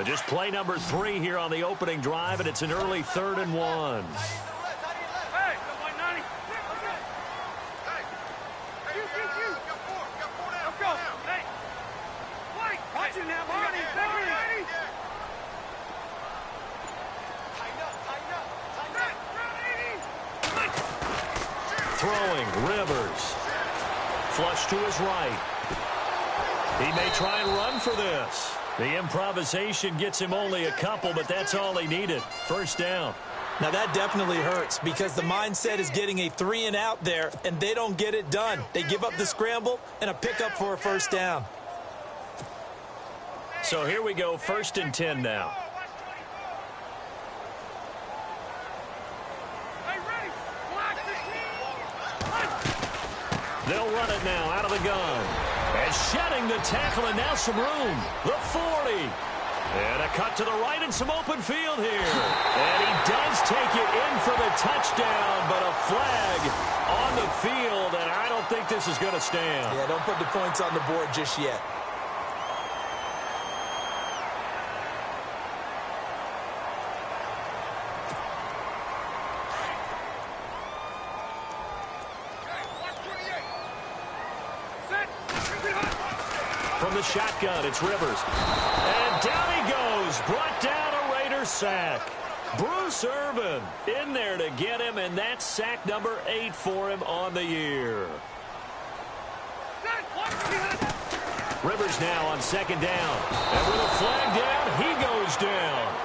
Just play number 3 here on the opening drive, and it's an early 3rd and 1. Throwing, Rivers. Flush to his right. He may try and run for this. The improvisation gets him only a couple, but that's all he needed. First down. Now that definitely hurts because the mindset is getting a 3 and out there, and they don't get it done. They give up the scramble and a pickup for a first down. So here we go, 1st and 10 now. They'll run it now out of the gun. And shedding the tackle, and now some room. The 40. And a cut to the right and some open field here. And he does take it in for the touchdown, but a flag on the field, and I don't think this is going to stand. Yeah, don't put the points on the board just yet. From the shotgun, it's Rivers. And down he goes. Brought down a Raider sack. Bruce Irvin in there to get him, and that's sack number 8 for him on the year. Rivers now on 2nd down. And with a flag down, he goes down.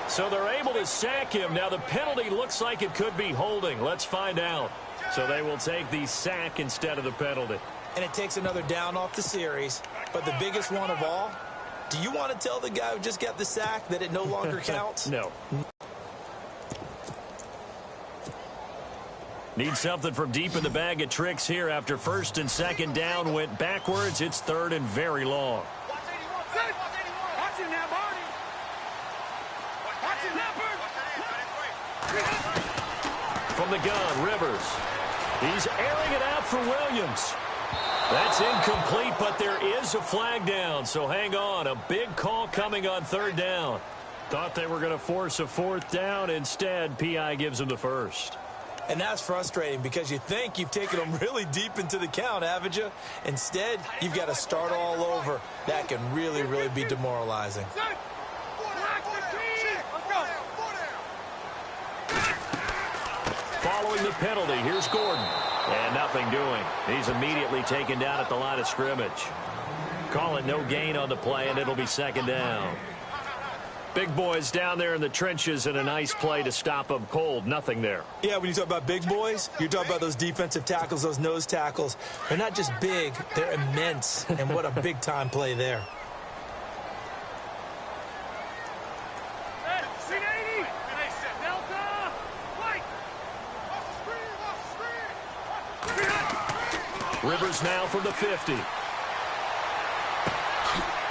So they're able to sack him. Now the penalty looks like it could be holding. Let's find out. So they will take the sack instead of the penalty. And it takes another down off the series. But the biggest one of all, do you want to tell the guy who just got the sack that it no longer counts? No. Need something from deep in the bag of tricks here after 1st and 2nd down went backwards. It's 3rd and very long. From the gun, Rivers. He's airing it out for Williams. That's incomplete, but there is a flag down, so hang on. A big call coming on 3rd down. Thought they were going to force a 4th down. Instead, P.I. gives them the 1st. And that's frustrating because you think you've taken them really deep into the count, haven't you? Instead, you've got to start all over. That can really, really be demoralizing. Following the penalty, here's Gordon. And nothing doing. He's immediately taken down at the line of scrimmage. Call it no gain on the play, and it'll be 2nd down. Big boys down there in the trenches, and a nice play to stop them cold. Nothing there. Yeah, when you talk about big boys, you're talking about those defensive tackles, those nose tackles. They're not just big, they're immense. And what a big-time play there. Rivers now from the 50.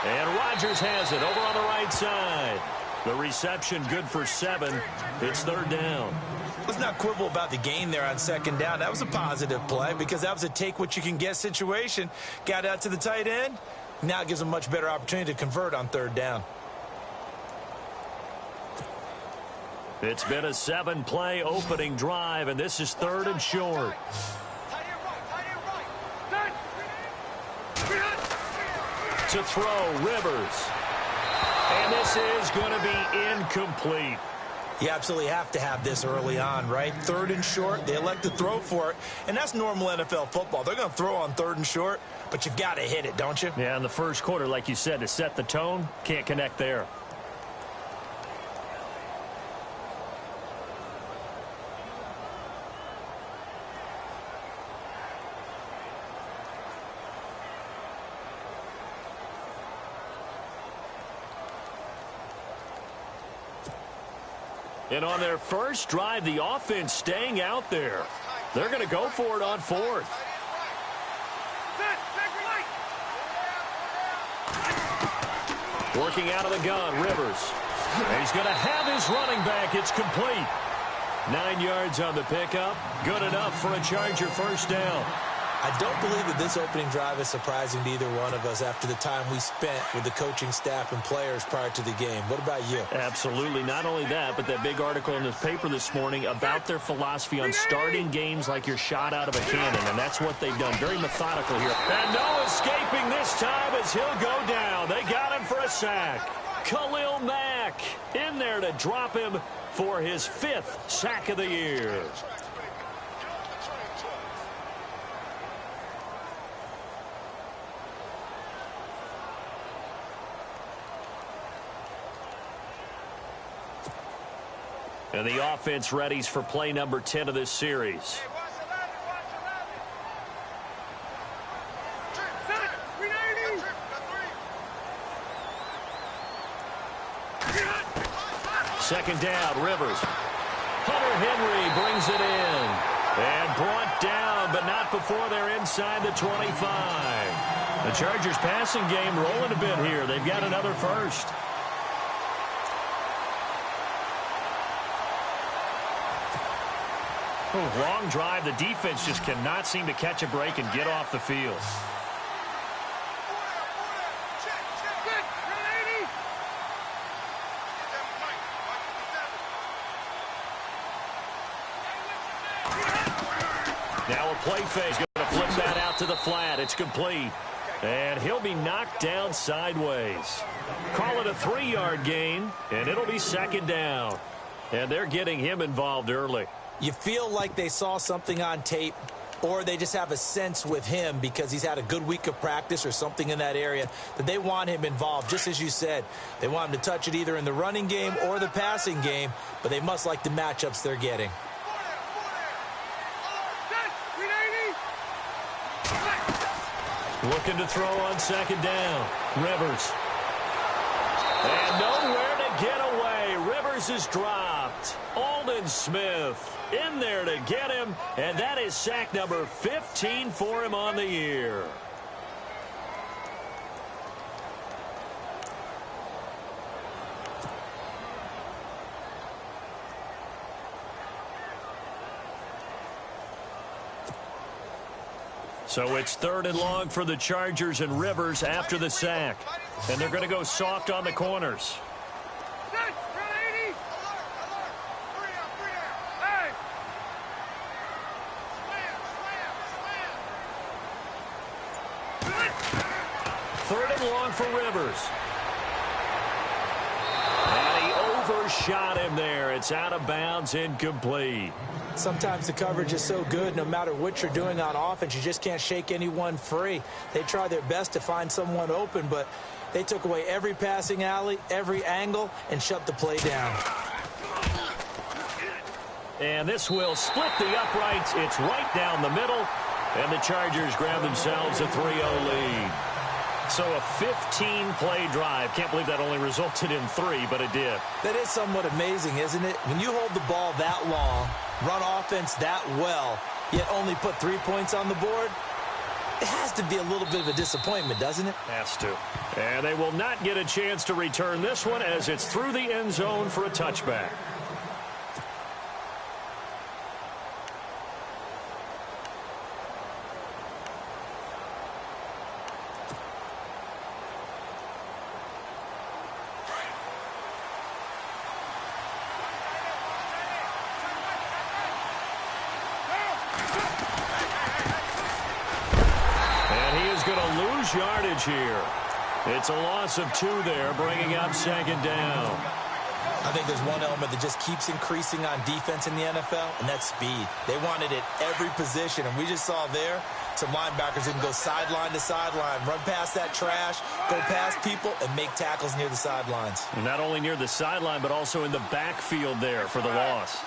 And Rodgers has it over on the right side. The reception good for 7. It's 3rd down. Let's not quibble about the gain there on 2nd down. That was a positive play because that was a take-what-you-can-get situation. Got out to the tight end. Now it gives them a much better opportunity to convert on 3rd down. It's been a 7-play opening drive, and this is 3rd and short. To throw, Rivers. And this is going to be incomplete. You absolutely have to have this early on, right? 3rd and short, they elect to throw for it. And that's normal NFL football. They're going to throw on 3rd and short, but you've got to hit it, don't you? Yeah, in the first quarter, like you said, to set the tone, can't connect there. And on their first drive, the offense staying out there. They're going to go for it on 4th. Working out of the gun, Rivers. And he's going to have his running back. It's complete. 9 yards on the pickup. Good enough for a Charger first down. I don't believe that this opening drive is surprising to either one of us after the time we spent with the coaching staff and players prior to the game. What about you? Absolutely. Not only that, but that big article in the paper this morning about their philosophy on starting games like you're shot out of a cannon, and that's what they've done. Very methodical here. And no escaping this time as he'll go down. They got him for a sack. Khalil Mack in there to drop him for his 5th sack of the year. And the offense readies for play number 10 of this series. Second down, Rivers. Hunter Henry brings it in. And brought down, but not before they're inside the 25. The Chargers passing game rolling a bit here. They've got another first. Long drive. The defense just cannot seem to catch a break and get off the field. Now a play fake. Going to flip that out to the flat. It's complete. And he'll be knocked down sideways. Call it a 3-yard gain, and it'll be second down. And they're getting him involved early. You feel like they saw something on tape, or they just have a sense with him because he's had a good week of practice or something in that area that they want him involved. Just as you said, they want him to touch it either in the running game or the passing game, but they must like the matchups they're getting. Looking to throw on second down. Rivers. And nowhere to get away. Rivers is dropped. Aldon Smith in there to get him, and that is sack number 15 for him on the year. So it's 3rd and long for the Chargers, and Rivers after the sack. And they're going to go soft on the corners. For Rivers. And he overshot him there. It's out of bounds, incomplete. Sometimes the coverage is so good, no matter what you're doing on offense, you just can't shake anyone free. They try their best to find someone open, but they took away every passing alley, every angle, and shut the play down. And this will split the uprights. It's right down the middle, and the Chargers grab themselves a 3-0 lead. So a 15-play drive. Can't believe that only resulted in 3, but it did. That is somewhat amazing, isn't it? When you hold the ball that long, run offense that well, yet only put 3 points on the board, it has to be a little bit of a disappointment, doesn't it? Has to. And they will not get a chance to return this one as it's through the end zone for a touchback. Yardage here. It's a loss of 2 there, bringing up second down. I think there's one element that just keeps increasing on defense in the NFL, and that's speed. They want it at every position, and we just saw there some linebackers who can go sideline to sideline, run past that trash, go past people, and make tackles near the sidelines. And not only near the sideline, but also in the backfield there for the loss.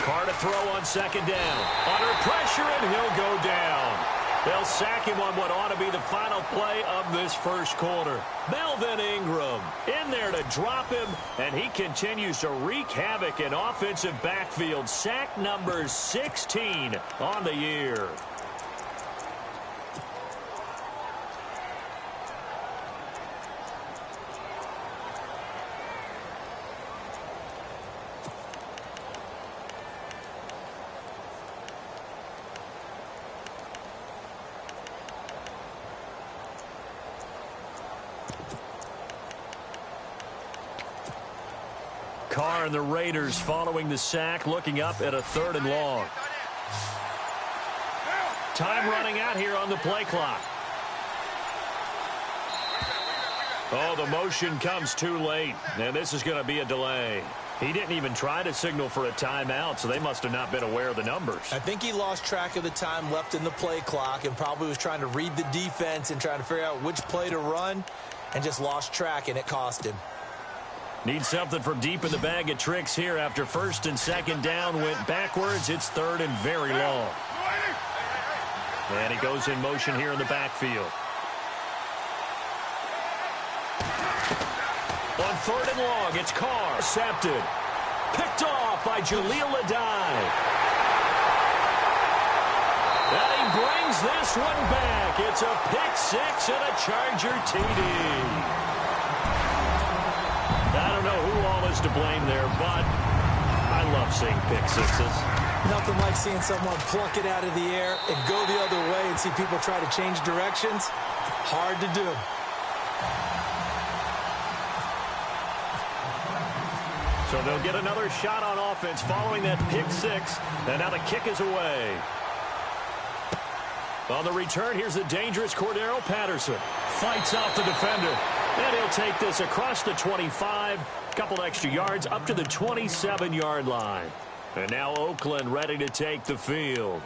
Carr to throw on second down. Under pressure, and he'll go down. They'll sack him on what ought to be the final play of this first quarter. Melvin Ingram in there to drop him, and he continues to wreak havoc in offensive backfield. Sack number 16 on the year. are, and the Raiders following the sack, looking up at a 3rd and long. Time running out here on the play clock. Oh, the motion comes too late, and this is going to be a delay. He didn't even try to signal for a timeout, so they must have not been aware of the numbers. I think he lost track of the time left in the play clock and probably was trying to read the defense and trying to figure out which play to run and just lost track, and it cost him. Need something from deep in the bag of tricks here after 1st and 2nd down went backwards. It's 3rd and very long. And he goes in motion here in the backfield. On 3rd and long, it's Carr. Intercepted. Picked off by Jaleel Adai. And he brings this one back. It's a pick 6 and a Charger TD. I don't know who all is to blame there, but I love seeing pick 6s. Nothing like seeing someone pluck it out of the air and go the other way and see people try to change directions. Hard to do. So they'll get another shot on offense following that pick 6. And now the kick is away. On the return, here's the dangerous Cordero Patterson. Fights off the defender. And he'll take this across the 25. Couple extra yards up to the 27-yard line. And now Oakland ready to take the field.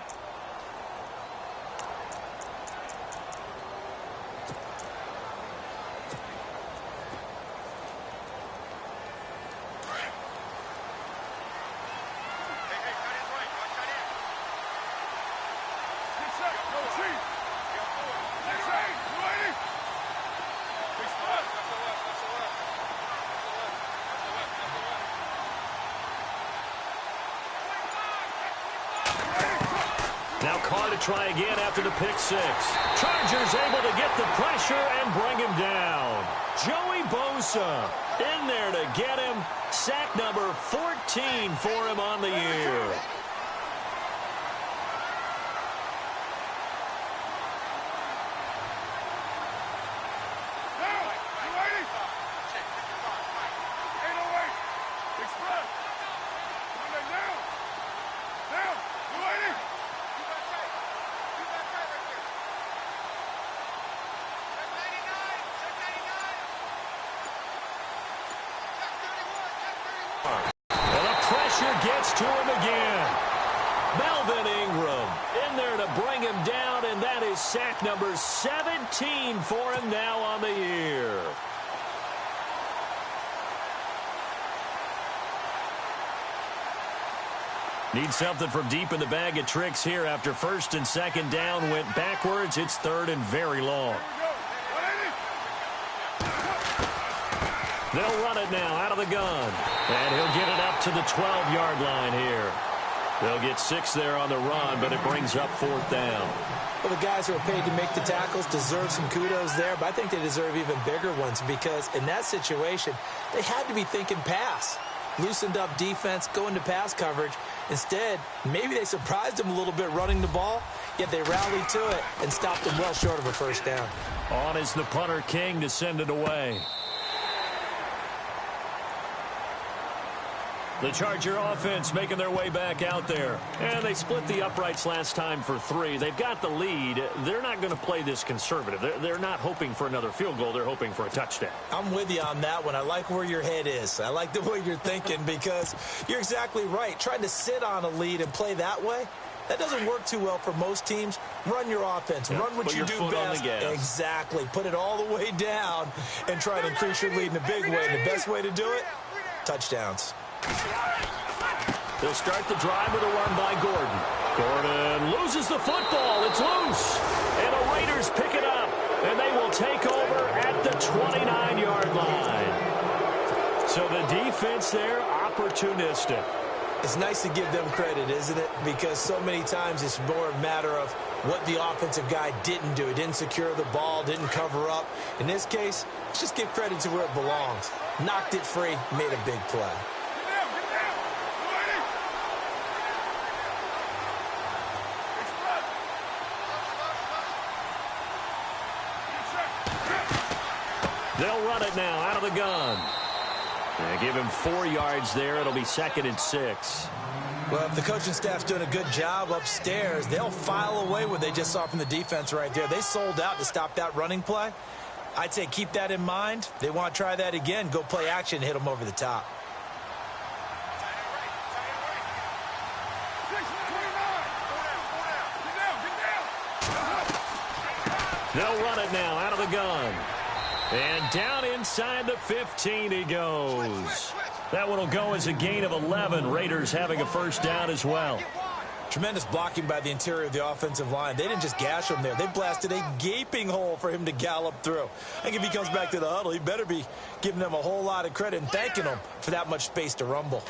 Now Carr to try again after the pick 6. Chargers able to get the pressure and bring him down. Joey Bosa in there to get him. Sack number 14 for him on the year. Gets to him again. Melvin Ingram in there to bring him down, and that is sack number 17 for him now on the year. Need something from deep in the bag of tricks here after 1st and 2nd down went backwards. It's 3rd and very long. They'll run it now out of the gun. And he'll get it up to the 12-yard line here. They'll get 6 there on the run, but it brings up 4th down. Well, the guys who are paid to make the tackles deserve some kudos there, but I think they deserve even bigger ones because in that situation, they had to be thinking pass. Loosened up defense, going to pass coverage. Instead, maybe they surprised him a little bit running the ball, yet they rallied to it and stopped him well short of a 1st down. On is the punter King to send it away. The Charger offense making their way back out there. And they split the uprights last time for 3. They've got the lead. They're not going to play this conservative. They're not hoping for another field goal. They're hoping for a touchdown. I'm with you on that one. I like where your head is. I like the way you're thinking because you're exactly right. Trying to sit on a lead and play that way, that doesn't work too well for most teams. Run your offense. Run what you do best. Exactly. Put it all the way down and try to increase your lead in a big way. And the best way to do it, touchdowns. They'll start the drive with a run by Gordon. Gordon loses the football. It's loose. And the Raiders pick it up. And they will take over at the 29-yard line. So the defense there, opportunistic. It's nice to give them credit, isn't it? Because so many times it's more a matter of what the offensive guy didn't do. He didn't secure the ball, didn't cover up. In this case, let's just give credit to where it belongs. Knocked it free, made a big play. They'll run it now out of the gun. Give him 4 yards there. It'll be 2nd and 6. Well, if the coaching staff's doing a good job upstairs, they'll file away what they just saw from the defense right there. They sold out to stop that running play. I'd say keep that in mind. They want to try that again. Go play action, hit them over the top. They'll run it now out of the gun. And down inside the 15 he goes. That one will go as a gain of 11. Raiders having a first down as well. Tremendous blocking by the interior of the offensive line. They didn't just gash him there. They blasted a gaping hole for him to gallop through. I think if he comes back to the huddle, he better be giving them a whole lot of credit and thanking them for that much space to rumble.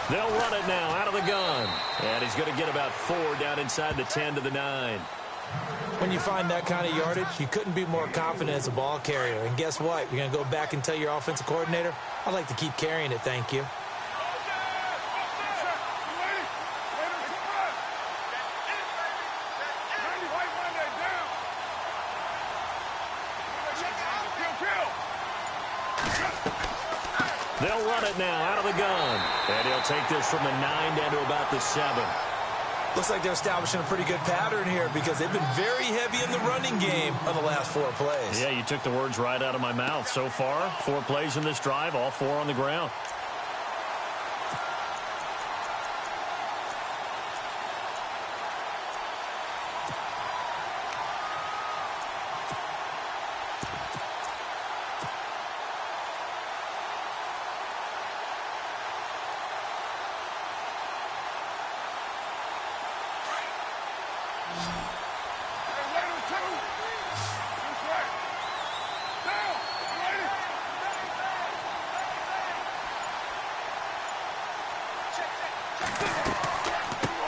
They'll run it now out of the gun. And he's going to get about 4 down inside the 10 to the 9. When you find that kind of yardage, you couldn't be more confident as a ball carrier. And guess what? You're going to go back and tell your offensive coordinator, I'd like to keep carrying it, thank you. They'll run it now out of the gun. And he'll take this from the 9 down to about the 7. Looks like they're establishing a pretty good pattern here because they've been very heavy in the running game on the last 4 plays. Yeah, you took the words right out of my mouth. So far, 4 plays in this drive, all 4 on the ground.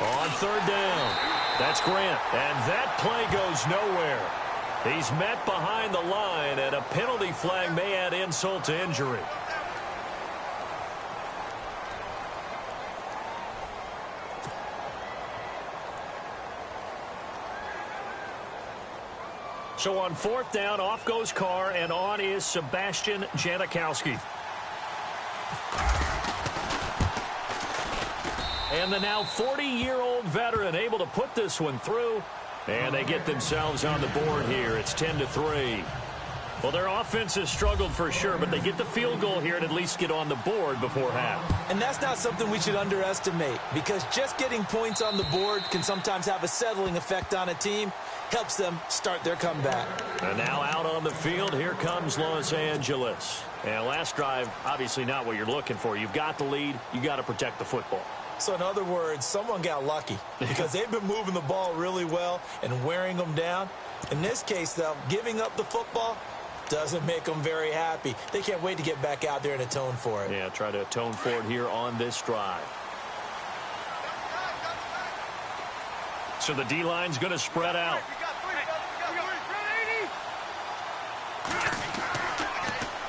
On 3rd down, that's Grant, and that play goes nowhere. He's met behind the line, and a penalty flag may add insult to injury. So on 4th down, off goes Carr, and on is Sebastian Janikowski. And the now 40-year-old veteran able to put this one through. And they get themselves on the board here. It's 10-3. Well, their offense has struggled for sure, but they get the field goal here and at least get on the board before half. And that's not something we should underestimate because just getting points on the board can sometimes have a settling effect on a team. Helps them start their comeback. And now out on the field, here comes Los Angeles. And last drive, obviously not what you're looking for. You've got the lead. You got to protect the football. So in other words, someone got lucky because they've been moving the ball really well and wearing them down. In this case, though, giving up the football doesn't make them very happy. They can't wait to get back out there and atone for it. Yeah, try to atone for it here on this drive. So the D-line's going to spread out.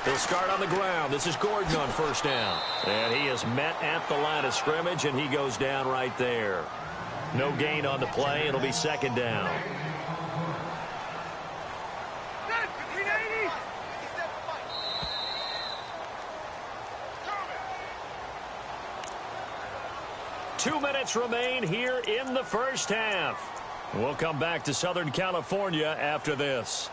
He'll start on the ground. This is Gordon on 1st down. And he is met at the line of scrimmage, and he goes down right there. No gain on the play. It'll be 2nd down. Two minutes remain here in the first half. We'll come back to Southern California after this.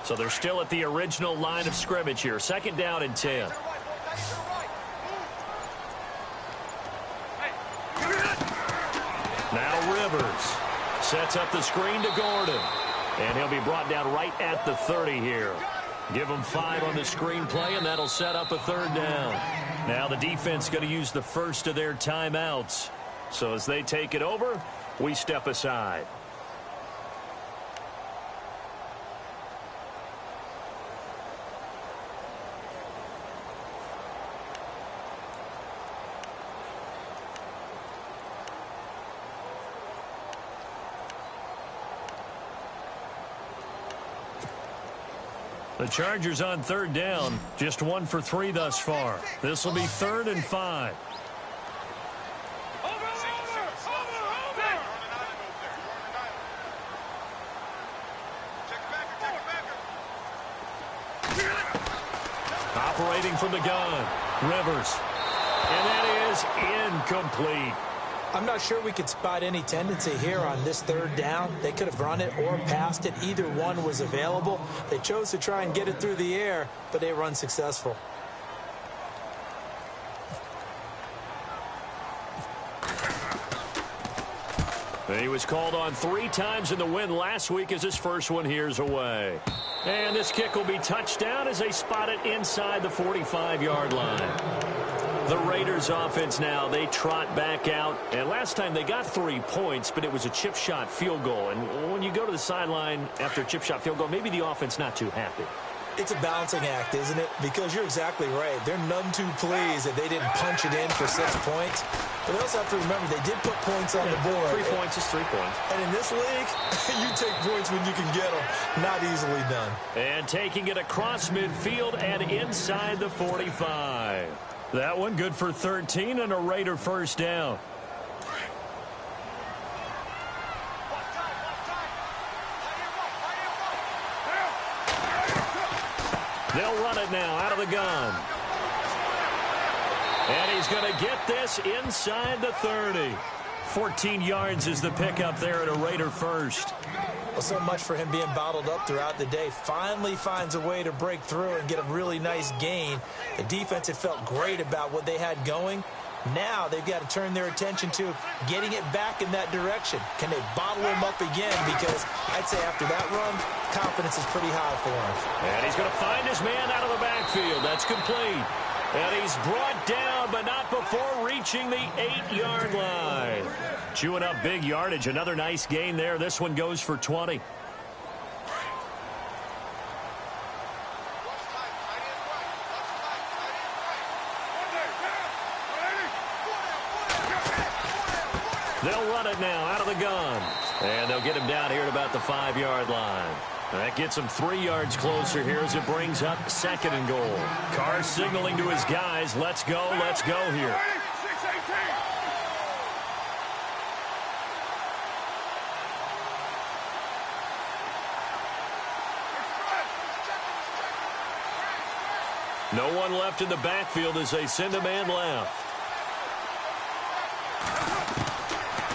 So they're still at the original line of scrimmage here. 2nd down and 10. Now Rivers sets up the screen to Gordon. And he'll be brought down right at the 30 here. Give them 5 on the screenplay, and that'll set up a 3rd down. Now the defense going to use the first of their timeouts. So as they take it over, we step aside. The Chargers on 3rd down, just 1 for 3 thus far. This will be 3rd and 5. Operating from the gun, Rivers. And that is incomplete. I'm not sure we could spot any tendency here on this 3rd down. They could have run it or passed it. Either one was available. They chose to try and get it through the air, but they were unsuccessful. He was called on 3 times in the win last week as his first one here's away. And this kick will be touchdown as they spot it inside the 45-yard line. The Raiders offense now, they trot back out. And last time they got 3 points, but it was a chip shot field goal. And when you go to the sideline after a chip shot field goal, maybe the offense not too happy. It's a balancing act, isn't it? Because you're exactly right. They're none too pleased that they didn't punch it in for 6 points. But they also have to remember they did put points on the board. 3 points is 3 points. And in this league, you take points when you can get them. Not easily done. And taking it across midfield and inside the 45. That one good for 13 and a Raider first down. They'll run it now out of the gun. And he's going to get this inside the 30. 14 yards is the pickup there at a Raider first. Well, so much for him being bottled up throughout the day. Finally finds a way to break through and get a really nice gain. The defense had felt great about what they had going. Now they've got to turn their attention to getting it back in that direction. Can they bottle him up again? Because I'd say after that run, confidence is pretty high for him. And he's going to find his man out of the backfield. That's complete. And he's brought down, but not before reaching the 8-yard line. Chewing up big yardage. Another nice gain there. This one goes for 20. They'll run it now out of the gun. And they'll get him down here at about the 5-yard line. That gets him 3 yards closer here as it brings up 2nd and goal. Carr signaling to his guys, let's go here. No one left in the backfield as they send a man left.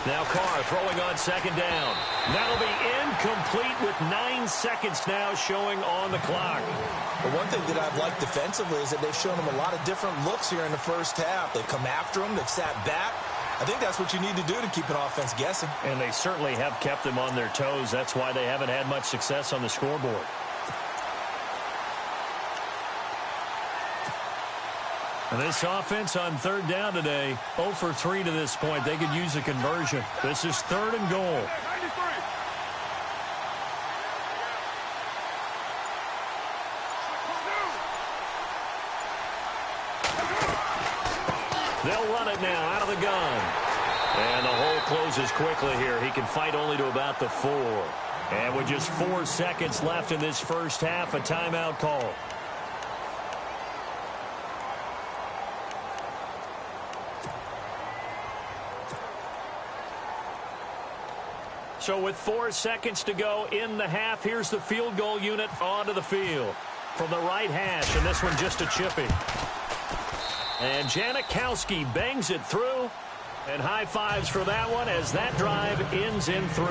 Now Carr throwing on 2nd down. That'll be incomplete with 9 seconds now showing on the clock. Well, one thing that I've liked defensively is that they've shown him a lot of different looks here in the first half. They've come after him. They've sat back. I think that's what you need to do to keep an offense guessing. And they certainly have kept them on their toes. That's why they haven't had much success on the scoreboard. And this offense on 3rd down today, 0 for 3 to this point. They could use a conversion. This is 3rd and goal. They'll run it now out of the gun. And the hole closes quickly here. He can fight only to about the 4. And with just 4 seconds left in this first half, a timeout call. So with 4 seconds to go in the half, here's the field goal unit onto the field. From the right hash, and this one just a chippy. And Janikowski bangs it through. And high fives for that one as that drive ends in 3.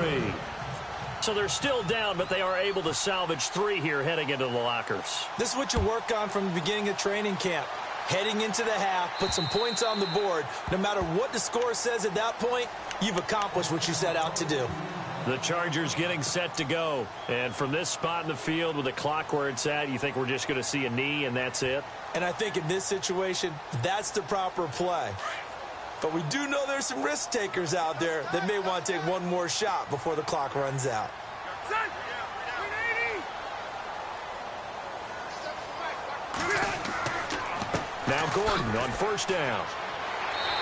So they're still down, but they are able to salvage 3 here heading into the lockers. This is what you work on from the beginning of training camp. Heading into the half, put some points on the board. No matter what the score says at that point, you've accomplished what you set out to do. The Chargers getting set to go. And from this spot in the field with the clock where it's at, you think we're just going to see a knee and that's it? And I think in this situation, that's the proper play. But we do know there's some risk takers out there that may want to take one more shot before the clock runs out. Now Gordon on first down.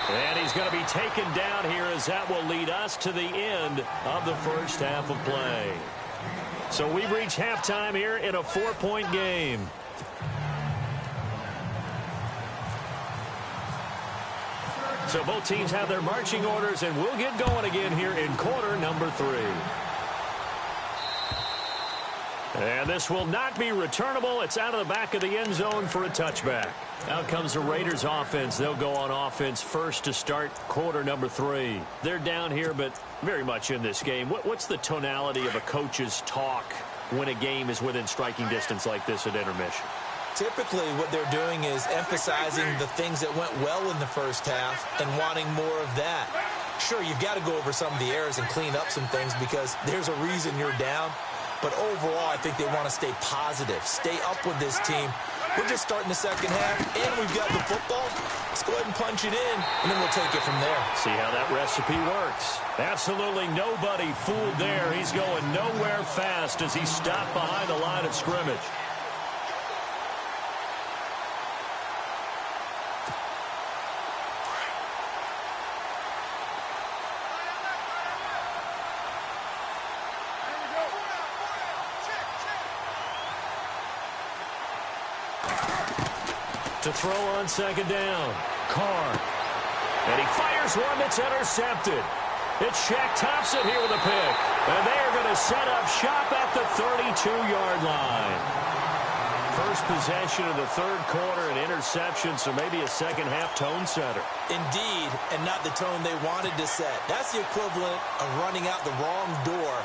And he's going to be taken down here as that will lead us to the end of the first half of play. So we've reached halftime here in a 4-point game. So both teams have their marching orders, and we'll get going again here in quarter number 3. And this will not be returnable. It's out of the back of the end zone for a touchback. Out comes the Raiders offense. They'll go on offense first to start quarter number 3. They're down here, but very much in this game. What's the tonality of a coach's talk when a game is within striking distance like this at intermission? Typically, what they're doing is emphasizing the things that went well in the first half and wanting more of that. Sure, you've got to go over some of the errors and clean up some things because there's a reason you're down. But overall, I think they want to stay positive, stay up with this team. We're just starting the second half, and we've got the football. Let's go ahead and punch it in, and then we'll take it from there. See how that recipe works. Absolutely nobody fooled there. He's going nowhere fast as he stopped behind the line of scrimmage. To throw on second down. Carr. And he fires one that's intercepted. It's Shaq Thompson here with a pick. And they are going to set up shop at the 32-yard line. First possession of the third quarter, an interception, so maybe a second-half tone setter. Indeed, and not the tone they wanted to set. That's the equivalent of running out the wrong door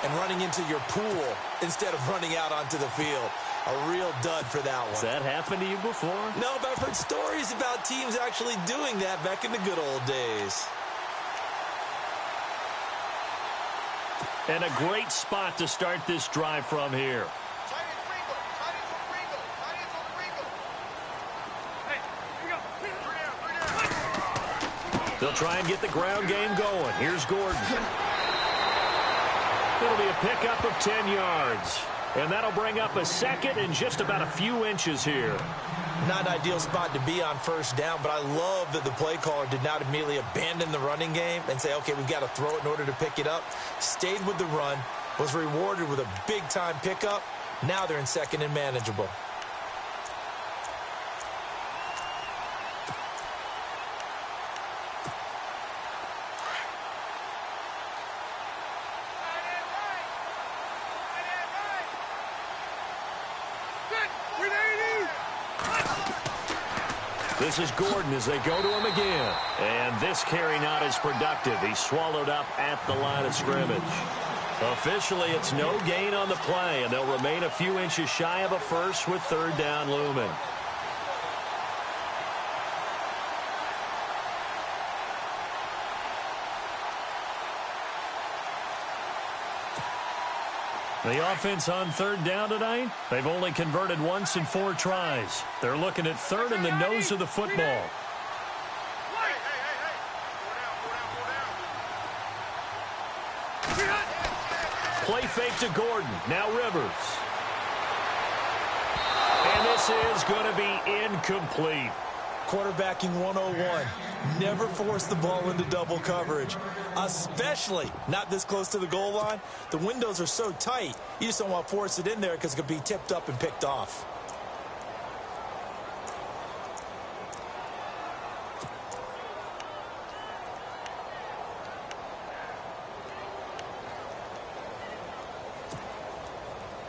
and running into your pool instead of running out onto the field. A real dud for that one. Has that happened to you before? No, but I've heard stories about teams actually doing that back in the good old days. And a great spot to start this drive from here. They'll try and get the ground game going. Here's Gordon. It'll be a pickup of 10 yards. And that'll bring up a second and just about a few inches here. Not an ideal spot to be on first down, but I love that the play caller did not immediately abandon the running game and say, okay, we've got to throw it in order to pick it up. Stayed with the run, was rewarded with a big-time pickup. Now they're in second and manageable. This is Gordon as they go to him again. And this carry not as productive. He's swallowed up at the line of scrimmage. Officially, it's no gain on the play, and they'll remain a few inches shy of a first with third down looming. The offense on third down tonight, they've only converted once in 4 tries. They're looking at third in the nose of the football. Play fake to Gordon. Now Rivers. And this is going to be incomplete. Quarterbacking 101. Never force the ball into double coverage, especially not this close to the goal line. The windows are so tight, you just don't want to force it in there because it could be tipped up and picked off.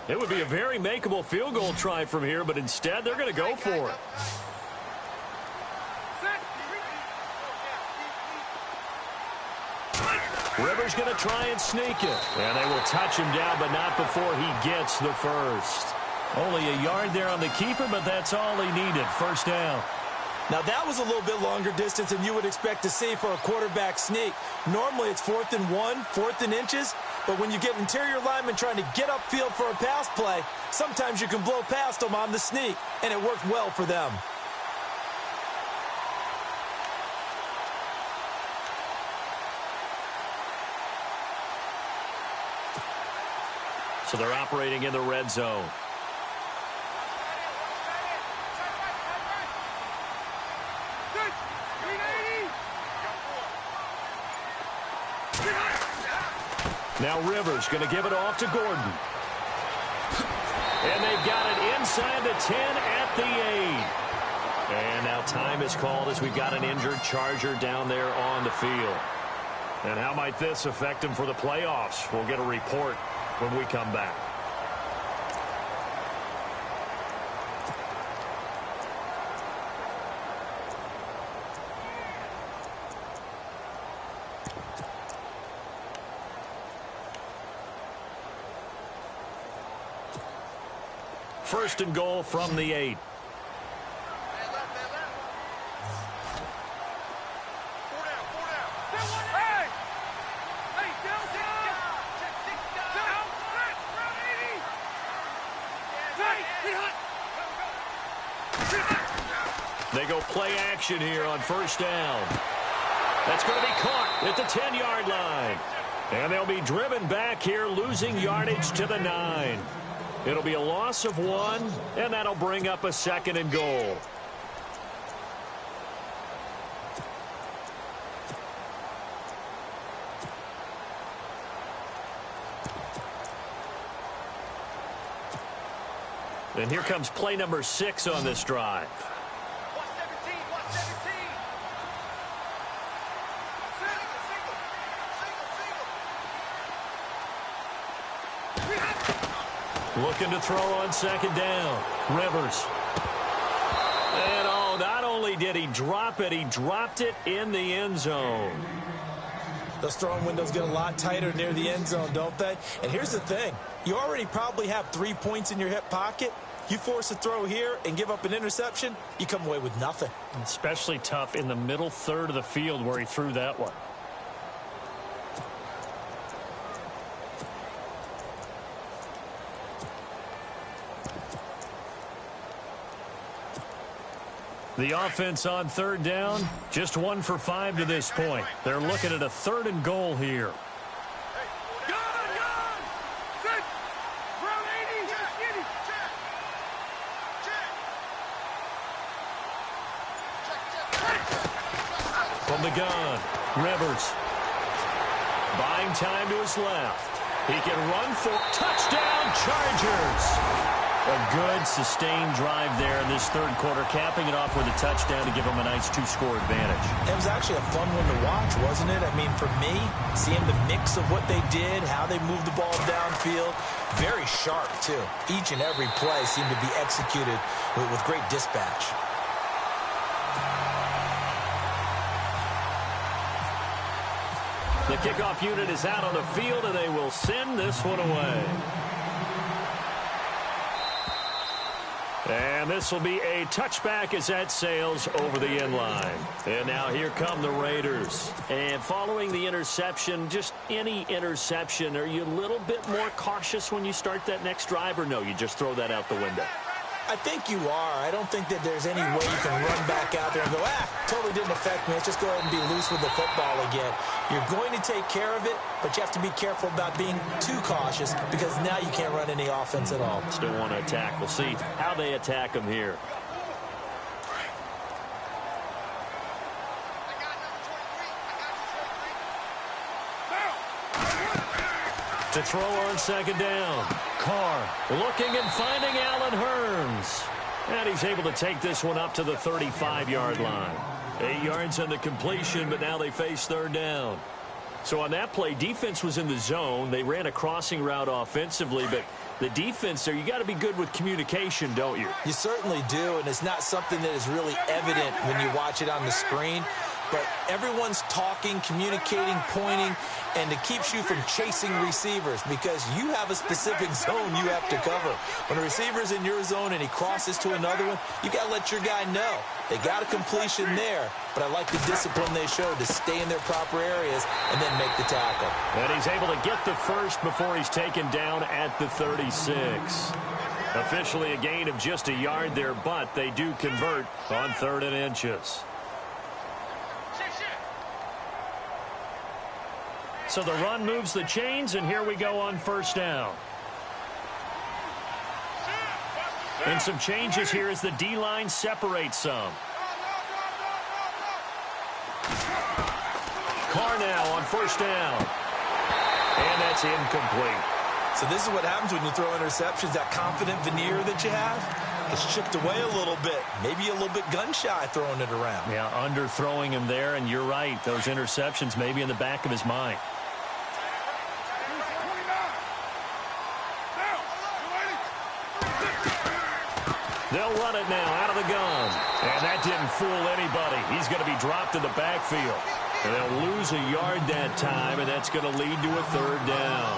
It would be a very makeable field goal try from here, but instead they're going to go for it. Rivers going to try and sneak it. And they will touch him down, but not before he gets the first. Only a yard there on the keeper, but that's all he needed. First down. Now, that was a little bit longer distance than you would expect to see for a quarterback sneak. Normally, it's 4th and 1, 4th and inches. But when you get interior linemen trying to get upfield for a pass play, sometimes you can blow past them on the sneak, and it worked well for them. So they're operating in the red zone. Now Rivers going to give it off to Gordon. And they've got it inside the 10 at the 8. And now time is called as we've got an injured Charger down there on the field. And how might this affect him for the playoffs? We'll get a report when we come back. First and goal from the 8. They go play action here on first down. That's going to be caught at the 10-yard line. And they'll be driven back here, losing yardage to the 9. It'll be a loss of 1, and that'll bring up a second and goal. And here comes play number 6 on this drive. Looking to throw on second down. Rivers. And oh, not only did he drop it, he dropped it in the end zone. Those throwing windows get a lot tighter near the end zone, don't they? And here's the thing. You already probably have 3 points in your hip pocket. You force a throw here and give up an interception, you come away with nothing. Especially tough in the middle third of the field where he threw that one. The offense on third down, just 1 for 5 to this point. They're looking at a 3rd and goal here. From the gun, Rivers. Buying time to his left. He can run for touchdown, Chargers. A good, sustained drive there in this third quarter, capping it off with a touchdown to give them a nice 2-score advantage. It was actually a fun one to watch, wasn't it? I mean, for me, seeing the mix of what they did, how they moved the ball downfield, very sharp, too. Each and every play seemed to be executed with great dispatch. The kickoff unit is out on the field, and they will send this one away. And this will be a touchback as that sails over the end line. And now here come the Raiders. And following the interception, just any interception, are you a little bit more cautious when you start that next drive, or no, you just throw that out the window? I think you are. I don't think that there's any way you can run back out there and go, totally didn't affect me. Let's just go ahead and be loose with the football again. You're going to take care of it, but you have to be careful about being too cautious because now you can't run any offense at all. Still want to attack. We'll see how they attack them here. To throw on second down. Carr looking and finding Allen Hurns. And he's able to take this one up to the 35-yard line. 8 yards on the completion, but now they face third down. So on that play, defense was in the zone. They ran a crossing route offensively, but the defense there, you got to be good with communication, don't you? You certainly do, and it's not something that is really evident when you watch it on the screen. but everyone's talking, communicating, pointing, and it keeps you from chasing receivers because you have a specific zone you have to cover. When a receiver's in your zone and he crosses to another one, you got to let your guy know. They got a completion there, but I like the discipline they showed to stay in their proper areas and then make the tackle. And he's able to get the first before he's taken down at the 36. Officially a gain of just a yard there, but they do convert on 3rd and inches. So the run moves the chains, and here we go on 1st down. And some changes here as the D-line separates some. Carr now on 1st down. And that's incomplete. So this is what happens when you throw interceptions. That confident veneer that you have, it's chipped away a little bit. Maybe a little bit gun-shy throwing it around. Yeah, underthrowing him there, and you're right. Those interceptions may be in the back of his mind. They'll run it now out of the gun. And that didn't fool anybody. He's going to be dropped in the backfield. And they'll lose a yard that time, and that's going to lead to a 3rd down.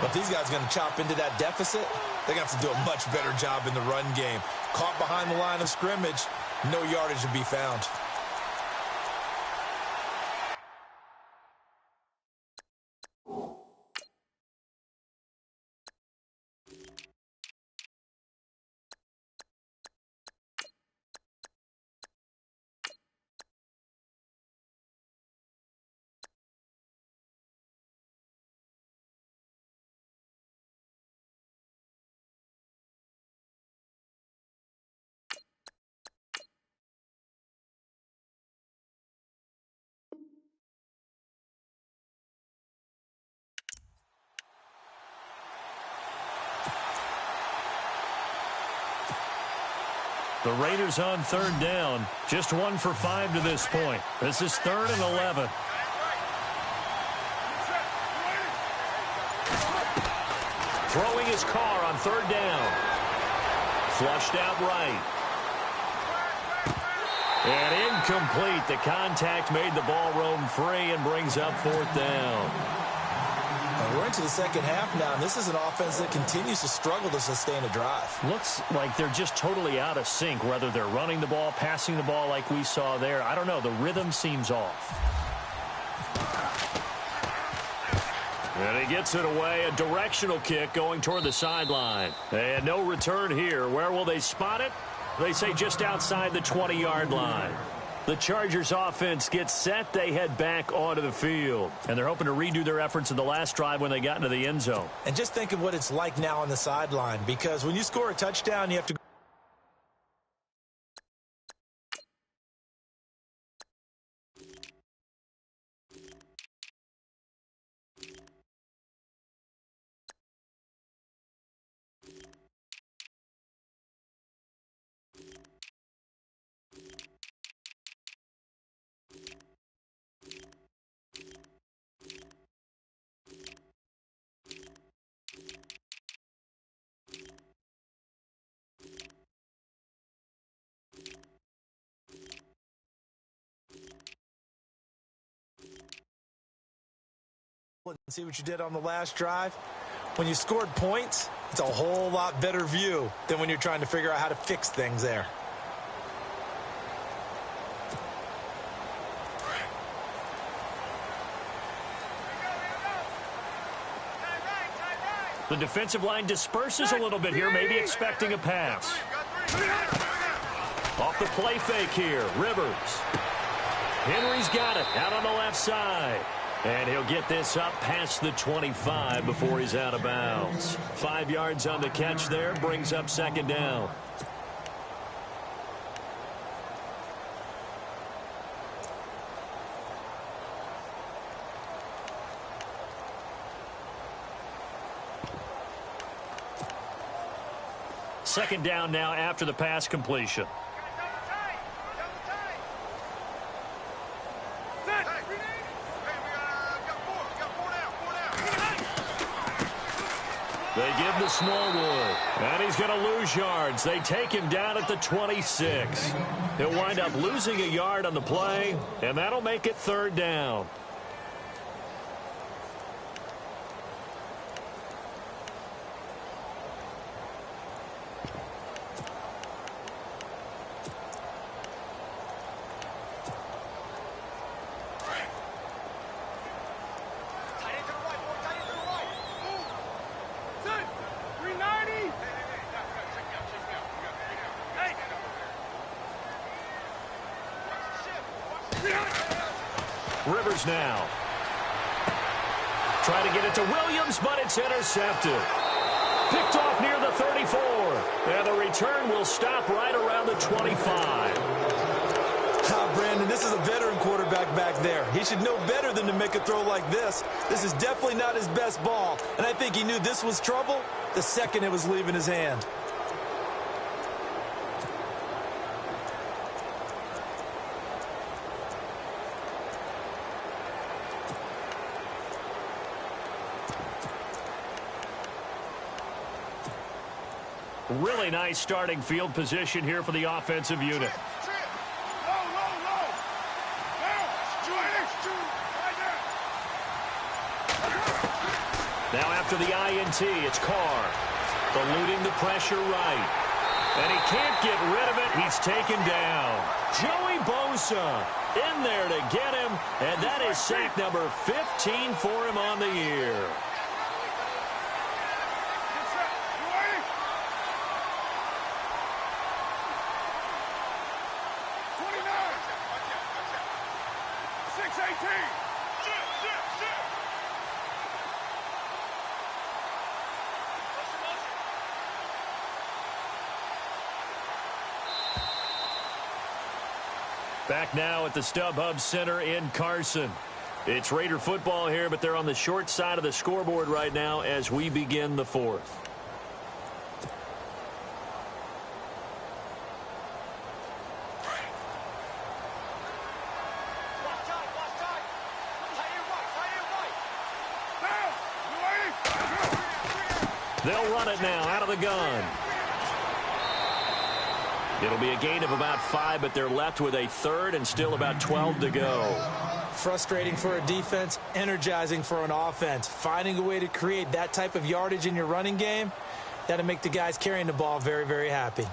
But these guys are going to chop into that deficit. They're going to have to do a much better job in the run game. Caught behind the line of scrimmage, no yardage to be found. The Raiders on 3rd down. Just 1 for 5 to this point. This is 3rd and 11. Throwing his Carr on 3rd down. Flushed out right. And incomplete. The contact made the ball roam free and brings up 4th down. We're into the second half now, and this is an offense that continues to struggle to sustain a drive. Looks like they're just totally out of sync, whether they're running the ball, passing the ball like we saw there. I don't know. The rhythm seems off. And he gets it away. A directional kick going toward the sideline. And no return here. Where will they spot it? They say just outside the 20-yard line. The Chargers offense gets set. They head back onto the field. And they're hoping to redo their efforts in the last drive when they got into the end zone. And just think of what it's like now on the sideline, because when you score a touchdown, you have to and see what you did on the last drive. When you scored points, it's a whole lot better view than when you're trying to figure out how to fix things there. The defensive line disperses a little bit here, maybe expecting a pass. Off the play fake here, Rivers. Henry's got it out on the left side. And he'll get this up past the 25 before he's out of bounds. 5 yards on the catch there, brings up 2nd down. Second down now after the pass completion. They give to Smallwood. And he's going to lose yards. They take him down at the 26. He'll wind up losing a yard on the play, and that'll make it 3rd down. Rivers now. Trying to get it to Williams, but it's intercepted. Picked off near the 34. And the return will stop right around the 25. Brandon, this is a veteran quarterback back there. He should know better than to make a throw like this. This is definitely not his best ball. And I think he knew this was trouble the second it was leaving his hand. Really nice starting field position here for the offensive unit. Now after the INT, it's Carr. Eluding the pressure right. And he can't get rid of it. He's taken down. Joey Bosa in there to get him. And that is sack number 15 for him on the year. Back now at the StubHub Center in Carson. It's Raider football here, but they're on the short side of the scoreboard right now as we begin the 4th. They'll run it now out of the gun. It'll be a gain of about 5, but they're left with a 3rd and still about 12 to go. Frustrating for a defense, energizing for an offense. Finding a way to create that type of yardage in your running game, that'll make the guys carrying the ball very, very happy.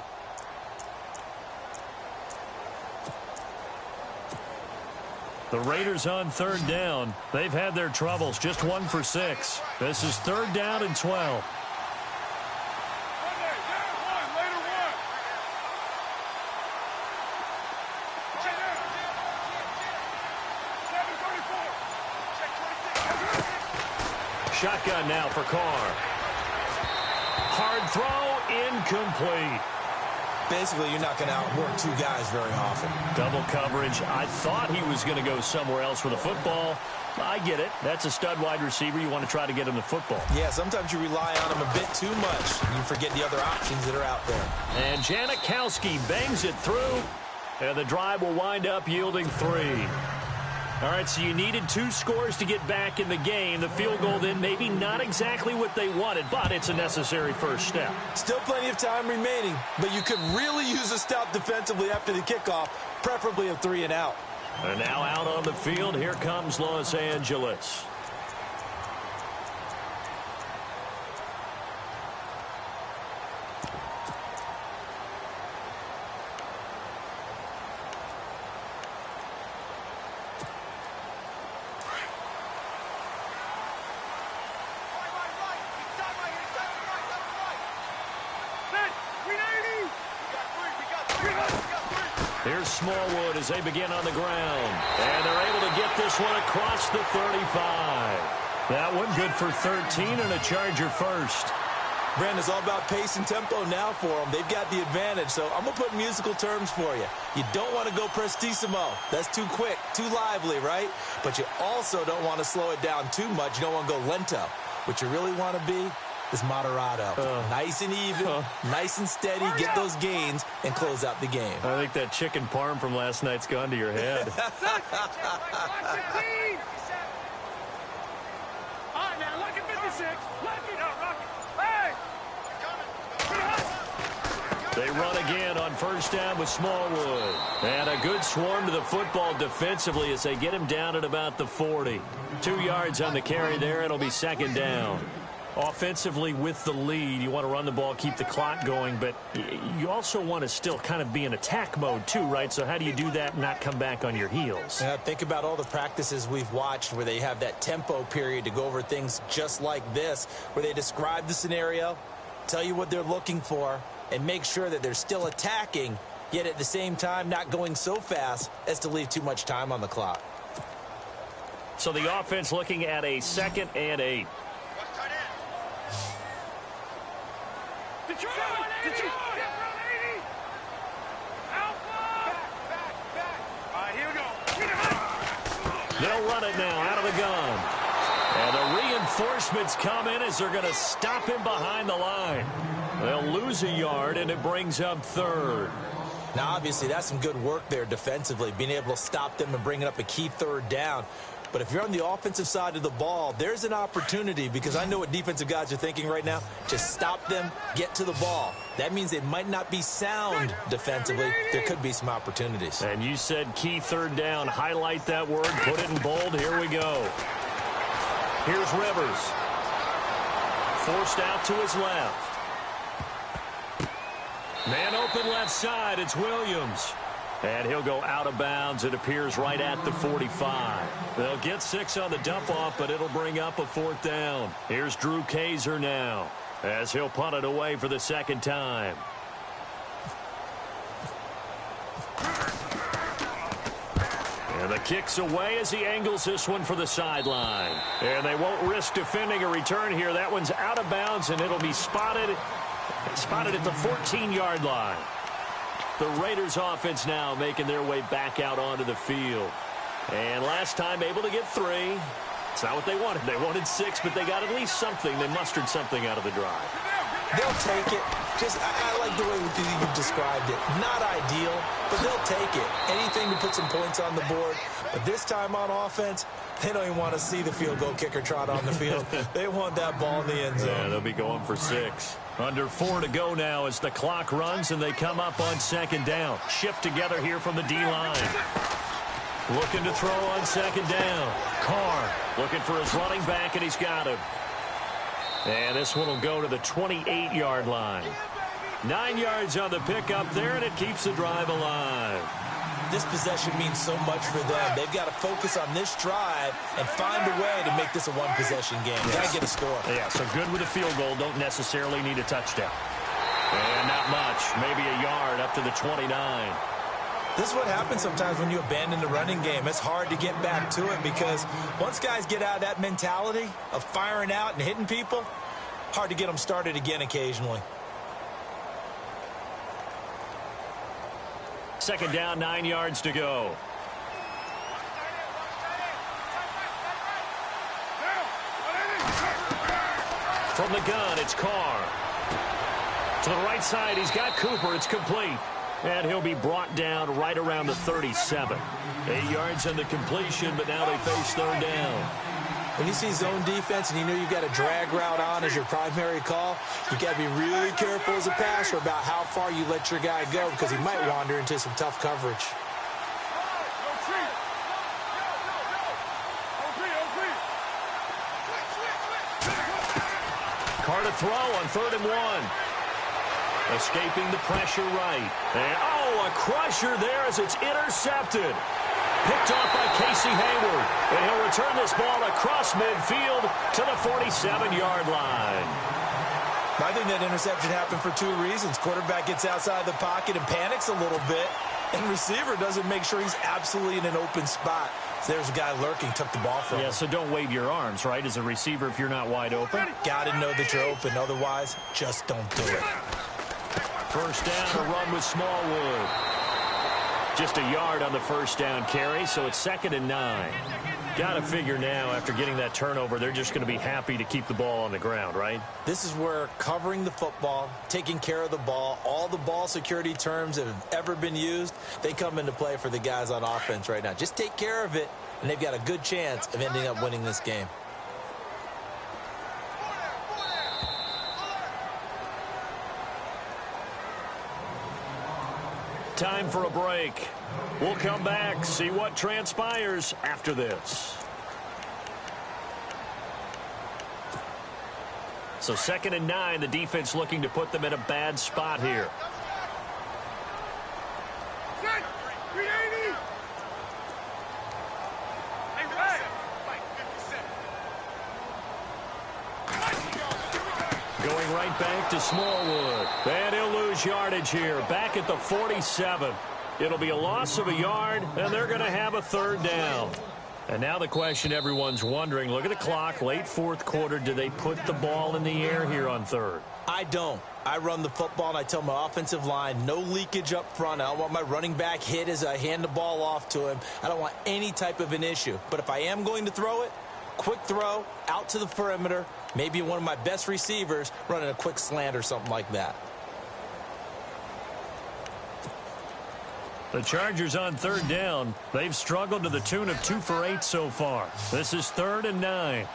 The Raiders on 3rd down. They've had their troubles, just 1 for 6. This is 3rd down and 12. Shotgun now for Carr. Hard throw, incomplete. Basically, you're not going to outwork 2 guys very often. Double coverage. I thought he was going to go somewhere else with the football. I get it. That's a stud wide receiver. You want to try to get him the football. Yeah, sometimes you rely on him a bit too much. You forget the other options that are out there. And Janikowski bangs it through. And the drive will wind up yielding 3. All right, so you needed 2 scores to get back in the game. The field goal then maybe not exactly what they wanted, but it's a necessary first step. Still plenty of time remaining, but you could really use a stop defensively after the kickoff, preferably a 3 and out. And now out on the field, here comes Los Angeles. Here's Smallwood as they begin on the ground. And they're able to get this one across the 35. That one good for 13 and a Charger first. Brandon, it's all about pace and tempo now for them. They've got the advantage, so I'm going to put musical terms for you. You don't want to go prestissimo. That's too quick, too lively, right? But you also don't want to slow it down too much. You don't want to go lento. What you really want to be is moderato. Nice and even, nice and steady, get those gains, and close out the game. I think that chicken parm from last night's gone to your head. All right, now, look at 56. Look at Rocky. Hey! They run again on first down with Smallwood. And a good swarm to the football defensively as they get him down at about the 40. 2 yards on the carry there. It'll be second down. Offensively with the lead, you want to run the ball, keep the clock going, but you also want to still kind of be in attack mode too, right? So how do you do that and not come back on your heels? Yeah, think about all the practices we've watched where they have that tempo period to go over things just like this, where they describe the scenario, tell you what they're looking for, and make sure that they're still attacking, yet at the same time not going so fast as to leave too much time on the clock. So the offense looking at a 2nd and 8. They'll run it now out of the gun. And the reinforcements come in as they're going to stop him behind the line. They'll lose a yard, and it brings up 3rd. Now, obviously, that's some good work there defensively, being able to stop them and bringing up a key 3rd down. But if you're on the offensive side of the ball, there's an opportunity, because I know what defensive guys are thinking right now. Just stop them, get to the ball. That means they might not be sound defensively. There could be some opportunities. And you said key 3rd down. Highlight that word, put it in bold. Here we go. Here's Rivers. Forced out to his left. Man open left side. It's Williams. And he'll go out of bounds. It appears right at the 45. They'll get 6 on the dump-off, but it'll bring up a 4th down. Here's Drew Kaiser now as he'll punt it away for the 2nd time. And the kick's away as he angles this one for the sideline. And they won't risk defending a return here. That one's out of bounds, and it'll be spotted at the 14-yard line. The Raiders offense now making their way back out onto the field. And last time able to get 3. It's not what they wanted. They wanted 6, but they got at least something. They mustered something out of the drive. They'll take it. I like the way you've described it. Not ideal, but they'll take it. Anything to put some points on the board. But this time on offense, they don't even want to see the field goal kicker trot on the field. They want that ball in the end zone. Yeah, they'll be going for 6. Under 4 to go now as the clock runs and they come up on 2nd down. Shift together here from the D-line. Looking to throw on 2nd down. Carr looking for his running back, and he's got him. And this one will go to the 28-yard line. 9 yards on the pickup there, and it keeps the drive alive. This possession means so much for them. They've got to focus on this drive and find a way to make this a one-possession game. Yes. Got to get a score. Yeah, so good with a field goal. Don't necessarily need a touchdown. And not much. Maybe a yard up to the 29. This is what happens sometimes when you abandon the running game. It's hard to get back to it because once guys get out of that mentality of firing out and hitting people, hard to get them started again occasionally. 2nd down, 9 yards to go. From the gun, it's Carr. To the right side, he's got Cooper. It's complete. And he'll be brought down right around the 37. 8 yards on the completion, but now they face 3rd down. When you see zone defense and you know you've got a drag route on as your primary call, you got to be really careful as a passer about how far you let your guy go because he might wander into some tough coverage. Carr to throw on 3rd and 1. Escaping the pressure right. And, a crusher there as it's intercepted. Picked off by Casey Hayward. And he'll return this ball across midfield to the 47-yard line. I think that interception happened for 2 reasons. Quarterback gets outside the pocket and panics a little bit. And receiver doesn't make sure he's absolutely in an open spot. So there's a guy lurking, took the ball from him. Yeah, so don't wave your arms, right, as a receiver if you're not wide open. Got to know that you're open. Otherwise, just don't do it. First down, a run with Smallwood. Just a yard on the first down carry, so it's 2nd and 9. Got to figure now, after getting that turnover, they're just going to be happy to keep the ball on the ground, right? This is where covering the football, taking care of the ball, all the ball security terms that have ever been used, they come into play for the guys on offense right now. Just take care of it, and they've got a good chance of ending up winning this game. time for a break. We'll come back, see what transpires after this. So 2nd and 9, the defense looking to put them in a bad spot here. Going right back to Smallwood. And he'll lose yardage here. Back at the 47. It'll be a loss of a yard, and they're going to have a 3rd down. And now the question everyone's wondering, look at the clock, late 4th quarter. Do they put the ball in the air here on 3rd? I don't. I run the football, and I tell my offensive line, no leakage up front. I don't want my running back hit as I hand the ball off to him. I don't want any type of an issue. But if I am going to throw it, quick throw, out to the perimeter, maybe one of my best receivers running a quick slant or something like that. The Chargers on 3rd down. They've struggled to the tune of 2 for 8 so far. This is 3rd and 9.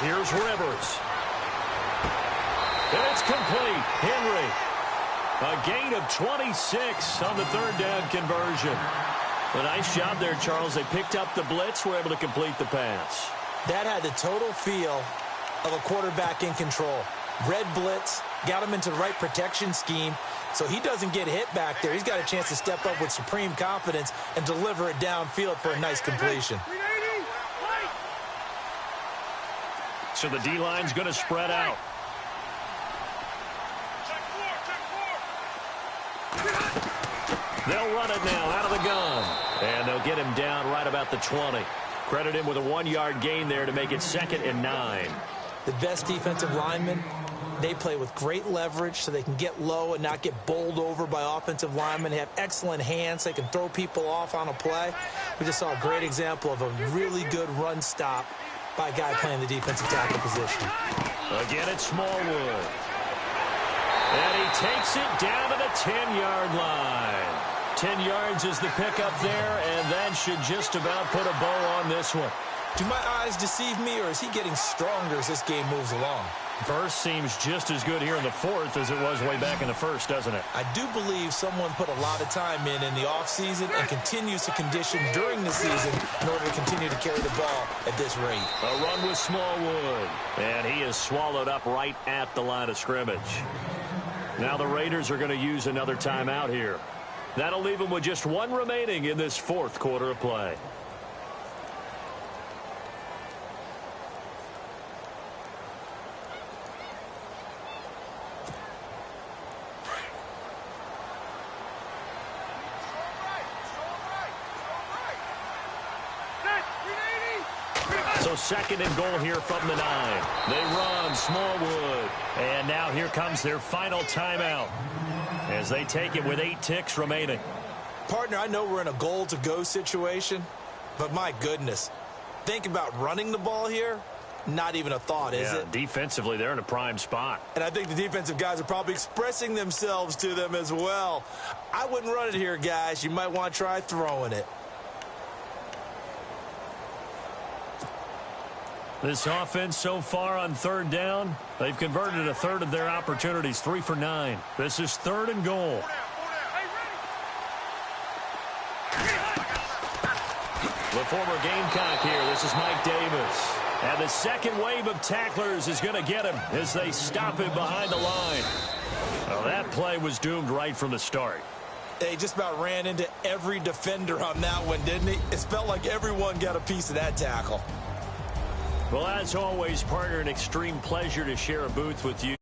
Here's Rivers. And it's complete. Henry. A gain of 26 on the 3rd down conversion. A nice job there, Charles. They picked up the blitz, were able to complete the pass. That had the total feel of a quarterback in control. Red blitz, got him into the right protection scheme, so he doesn't get hit back there. He's got a chance to step up with supreme confidence and deliver it downfield for a nice completion. So the D-line's going to spread out. They'll run it now out of the gun. And they'll get him down right about the 20. Credit him with a 1-yard gain there to make it 2nd and 9. The best defensive linemen, they play with great leverage so they can get low and not get bowled over by offensive linemen. They have excellent hands. They can throw people off on a play. We just saw a great example of a really good run stop by a guy playing the defensive tackle position. Again, it's Smallwood. And he takes it down to the 10-yard line. 10 yards is the pickup there, and that should just about put a bow on this one. Do my eyes deceive me, or is he getting stronger as this game moves along? Burst seems just as good here in the 4th as it was way back in the 1st, doesn't it? I do believe someone put a lot of time in the offseason and continues to condition during the season in order to continue to carry the ball at this rate. A run with Smallwood, and he is swallowed up right at the line of scrimmage. Now the Raiders are going to use another timeout here. That'll leave them with just 1 remaining in this 4th quarter of play. So 2nd and goal here from the 9. They run Smallwood. And now here comes their final timeout as they take it with 8 ticks remaining. Partner, I know we're in a goal-to-go situation, but my goodness, think about running the ball here. Not even a thought, is it? Defensively, they're in a prime spot. And I think the defensive guys are probably expressing themselves to them as well. I wouldn't run it here, guys. You might want to try throwing it. This offense so far on 3rd down, they've converted a 1/3 of their opportunities, 3 for 9. This is 3rd and goal. The former Gamecock here. This is Mike Davis. And the second wave of tacklers is going to get him as they stop him behind the line. Well, that play was doomed right from the start. They just about ran into every defender on that one, didn't he? It felt like everyone got a piece of that tackle. Well, as always, partner, an extreme pleasure to share a booth with you.